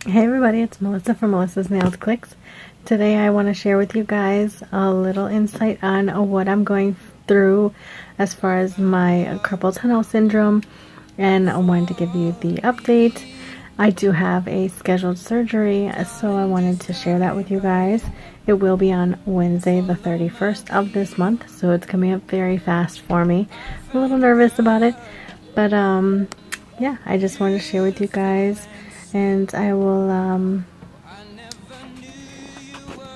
Hey everybody, it's Melissa from Melissa's Nails Clicks. Today I want to share with you guys a little insight on what I'm going through as far as my carpal tunnel syndrome, and I wanted to give you the update. I do have a scheduled surgery, so I wanted to share that with you guys. It will be on Wednesday the 31st of this month, so it's coming up very fast for me. I'm a little nervous about it, but yeah, I just wanted to share with you guys. And I will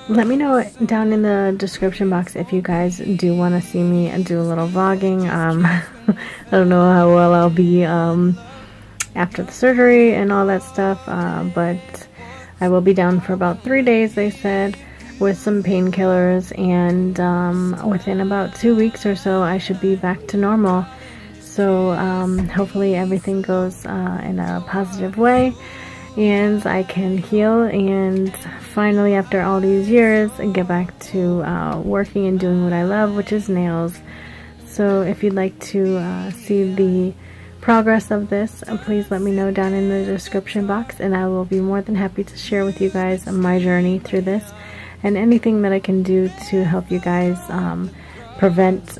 let me know down in the description box if you guys do want to see me and do a little vlogging. I don't know how well I'll be after the surgery and all that stuff, but I will be down for about 3 days, they said, with some painkillers, and within about 2 weeks or so I should be back to normal. So hopefully everything goes in a positive way and I can heal and finally, after all these years, get back to working and doing what I love, which is nails. So if you'd like to see the progress of this, please let me know down in the description box, and I will be more than happy to share with you guys my journey through this and anything that I can do to help you guys prevent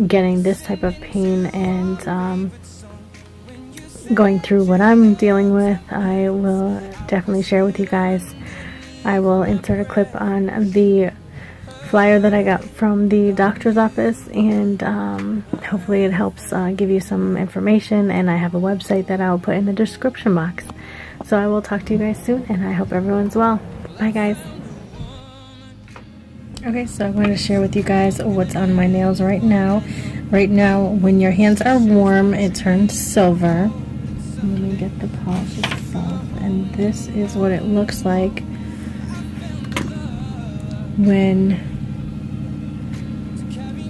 getting this type of pain and going through what I'm dealing with. I will definitely share with you guys. I will insert a clip on the flyer that I got from the doctor's office, and hopefully it helps give you some information, and I have a website that I'll put in the description box. So I will talk to you guys soon, and I hope everyone's well. Bye guys. Okay, so I'm going to share with you guys what's on my nails right now. Right now, when your hands are warm, it turns silver. Let me get the polish itself, and this is what it looks like when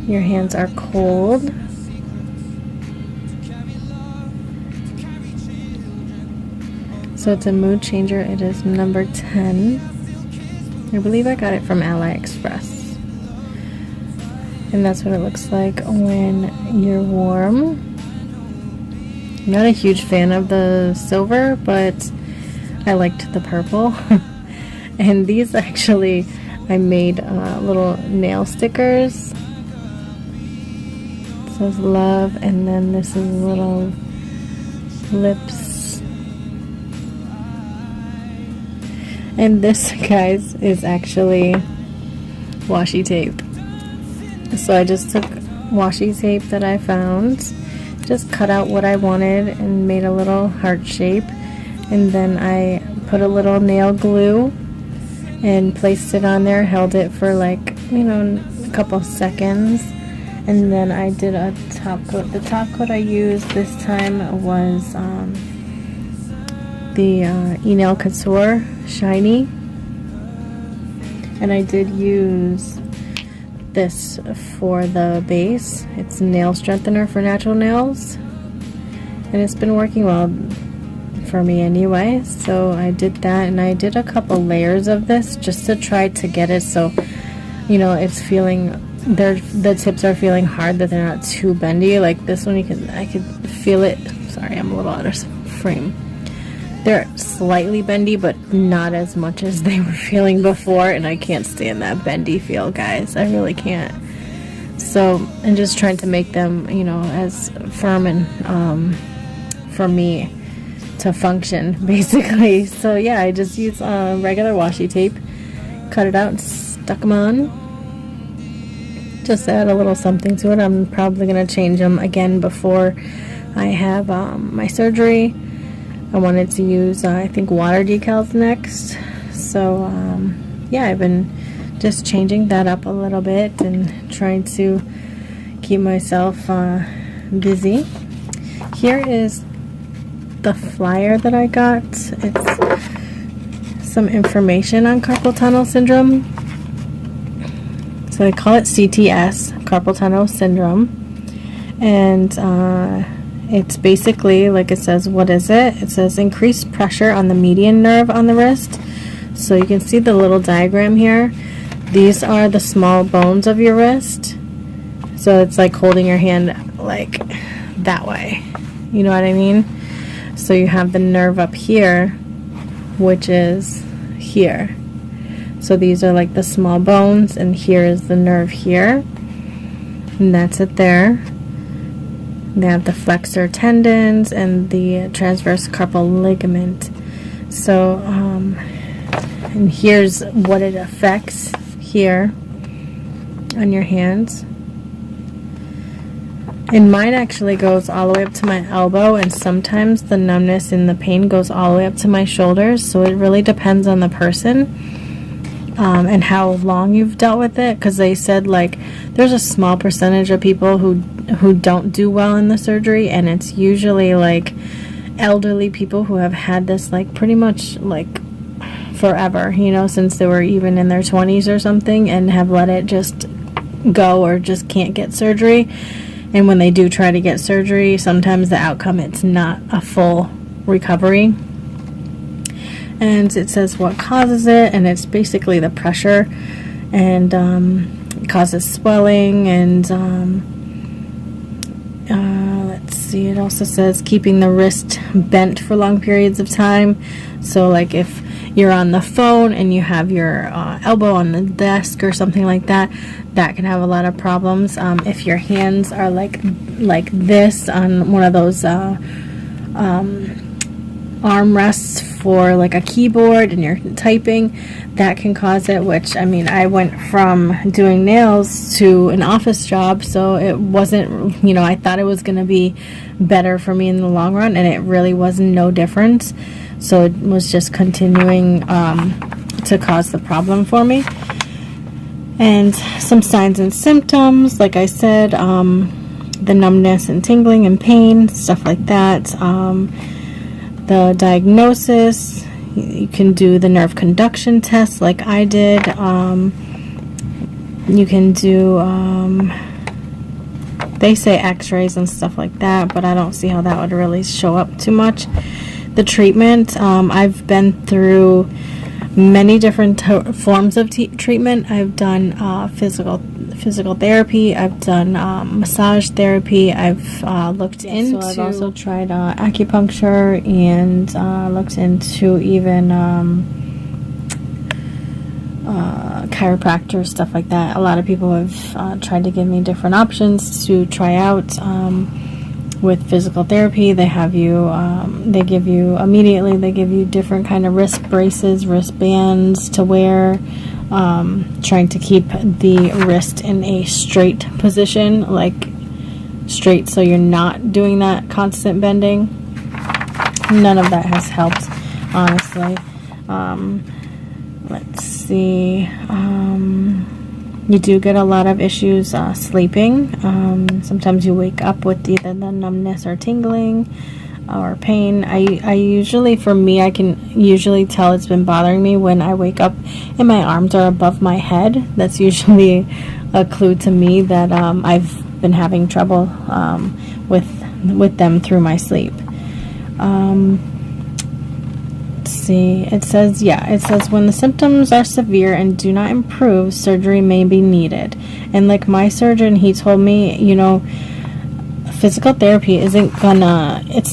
your hands are cold. So it's a mood changer. It is number 10. I believe I got it from AliExpress. And that's what it looks like when you're warm. I'm not a huge fan of the silver, but I liked the purple. And these actually, I made little nail stickers. It says love, and then this is little lips. And this, guys, is actually washi tape. So I just took washi tape that I found, just cut out what I wanted and made a little heart shape, and then I put a little nail glue and placed it on there, held it for like, you know, a couple seconds, and then I did a top coat. The top coat I used this time was the E-Nail Couture Shiny, and I did use this for the base. It's nail strengthener for natural nails, and it's been working well for me anyway. So I did that, and I did a couple layers of this just to try to get it so, you know, it's feeling, the tips are feeling hard, that they're not too bendy. Like this one, I could feel it. Sorry, I'm a little out of frame. They're slightly bendy, but not as much as they were feeling before, and I can't stand that bendy feel, guys. I really can't. So I'm just trying to make them, you know, as firm and for me to function, basically. So yeah, I just used regular washi tape, cut it out and stuck them on. Just add a little something to it. I'm probably going to change them again before I have my surgery. I wanted to use, I think, water decals next. So, yeah, I've been just changing that up a little bit and trying to keep myself busy. Here is the flyer that I got. It's some information on carpal tunnel syndrome. So I call it CTS, carpal tunnel syndrome. And it's basically, like it says, what is it? It says increased pressure on the median nerve on the wrist. So you can see the little diagram here. These are the small bones of your wrist. So it's like holding your hand like that way. You know what I mean? So you have the nerve up here, which is here. So these are like the small bones, and here is the nerve here, and that's it there. They have the flexor tendons and the transverse carpal ligament. So, and here's what it affects here on your hands. And mine actually goes all the way up to my elbow, and sometimes the numbness and the pain goes all the way up to my shoulders. So it really depends on the person. And how long you've dealt with it, because they said like there's a small percentage of people who don't do well in the surgery, and it's usually like elderly people who have had this like pretty much like forever, you know, since they were even in their 20s or something, and have let it just go or just can't get surgery. And when they do try to get surgery, sometimes the outcome, it's not a full recovery. And it says what causes it, and it's basically the pressure, and it causes swelling, and let's see, it also says keeping the wrist bent for long periods of time. So like if you're on the phone and you have your elbow on the desk or something like that, that can have a lot of problems. If your hands are like this on one of those armrests for like a keyboard and you're typing, that can cause it. Which, I mean, I went from doing nails to an office job, so it wasn't, you know, I thought it was going to be better for me in the long run, and it really was no difference. So it was just continuing to cause the problem for me. And some signs and symptoms, like I said, the numbness and tingling and pain, stuff like that. The diagnosis, you can do the nerve conduction test like I did. You can do, they say x-rays and stuff like that, but I don't see how that would really show up too much. The treatment, I've been through many different forms of treatment. I've done physical therapy. I've done massage therapy. I've looked into. So I've also tried acupuncture, and looked into even chiropractor, stuff like that. A lot of people have tried to give me different options to try out. With physical therapy, they have you, they give you different kind of wrist braces, wristbands to wear, trying to keep the wrist in a straight position, like straight, so you're not doing that constant bending. None of that has helped, honestly. Let's see. You do get a lot of issues sleeping. Sometimes you wake up with either the numbness or tingling or pain. I usually, for me, I can usually tell it's been bothering me when I wake up and my arms are above my head. That's usually a clue to me that I've been having trouble with them through my sleep. See, it says when the symptoms are severe and do not improve, surgery may be needed. And like my surgeon, he told me, you know, physical therapy it's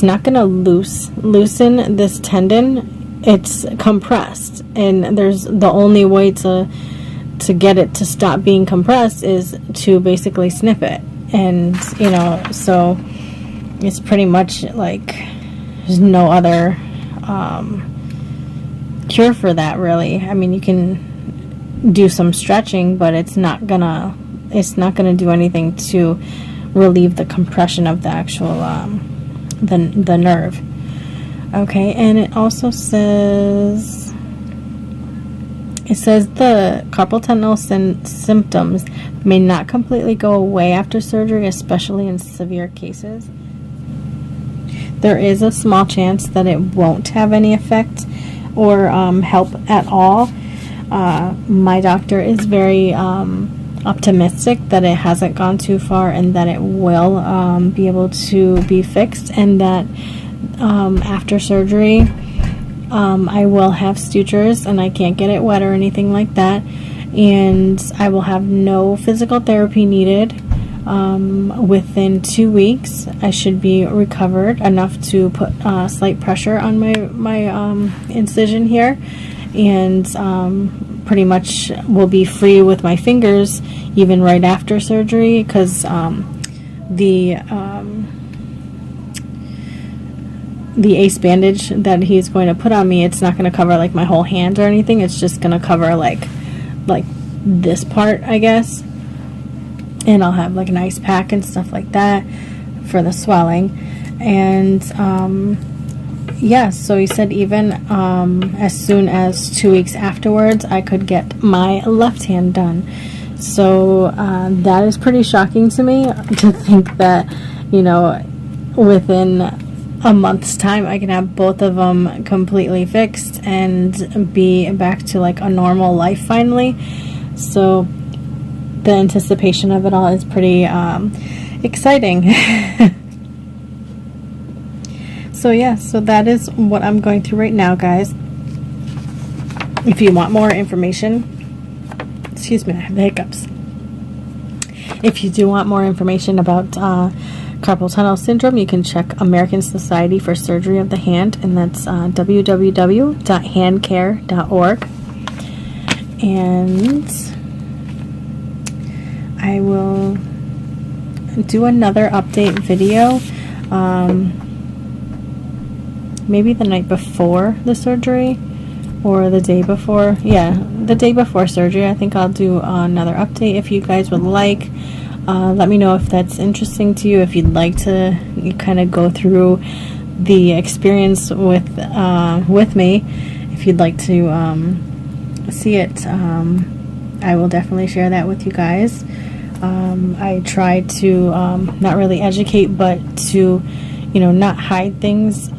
not gonna loosen this tendon. It's compressed, and the only way to get it to stop being compressed is to basically snip it. And you know, so it's pretty much like there's no other cure for that, really. I mean, you can do some stretching, but it's not gonna do anything to relieve the compression of the actual the nerve. Okay, and it also says the carpal tunnel symptoms may not completely go away after surgery, especially in severe cases. There is a small chance that it won't have any effect or help at all. My doctor is very optimistic that it hasn't gone too far, and that it will be able to be fixed, and that after surgery I will have sutures and I can't get it wet or anything like that, and I will have no physical therapy needed. within 2 weeks I should be recovered enough to put slight pressure on my incision here, and pretty much will be free with my fingers even right after surgery, because the ace bandage that he's going to put on me, it's not going to cover like my whole hand or anything. It's just going to cover like this part, I guess, and I'll have like an ice pack and stuff like that for the swelling. And yeah, so he said even as soon as 2 weeks afterwards I could get my left hand done. So that is pretty shocking to me, to think that, you know, within a month's time I can have both of them completely fixed and be back to like a normal life finally. So the anticipation of it all is pretty exciting. So yeah, so that is what I'm going through right now, guys. If you want more information, excuse me, I have the hiccups. If you do want more information about carpal tunnel syndrome, you can check American Society for Surgery of the Hand, and that's www.handcare.org. And I will do another update video maybe the night before the surgery, or the day before. Yeah, the day before surgery. I think I'll do another update if you guys would like. Let me know if that's interesting to you, if you'd like to kind of go through the experience with me. If you'd like to see it, I will definitely share that with you guys. I try to not really educate, but to, you know, not hide things.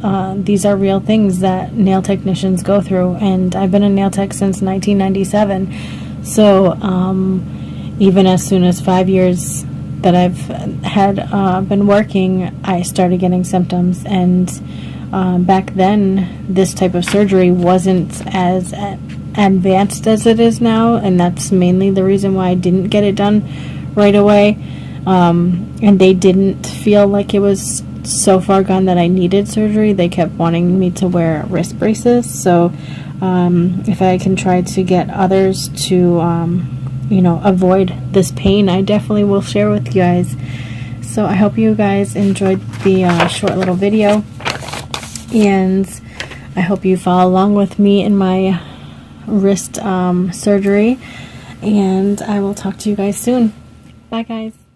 These are real things that nail technicians go through, and I've been a nail tech since 1997. So even as soon as 5 years that I've had been working, I started getting symptoms, and back then this type of surgery wasn't as advanced as it is now, and that's mainly the reason why I didn't get it done right away. And they didn't feel like it was so far gone that I needed surgery. They kept wanting me to wear wrist braces. So if I can try to get others to you know, avoid this pain, I definitely will share with you guys. So I hope you guys enjoyed the short little video, and I hope you follow along with me in my wrist surgery, and I will talk to you guys soon. Bye, guys.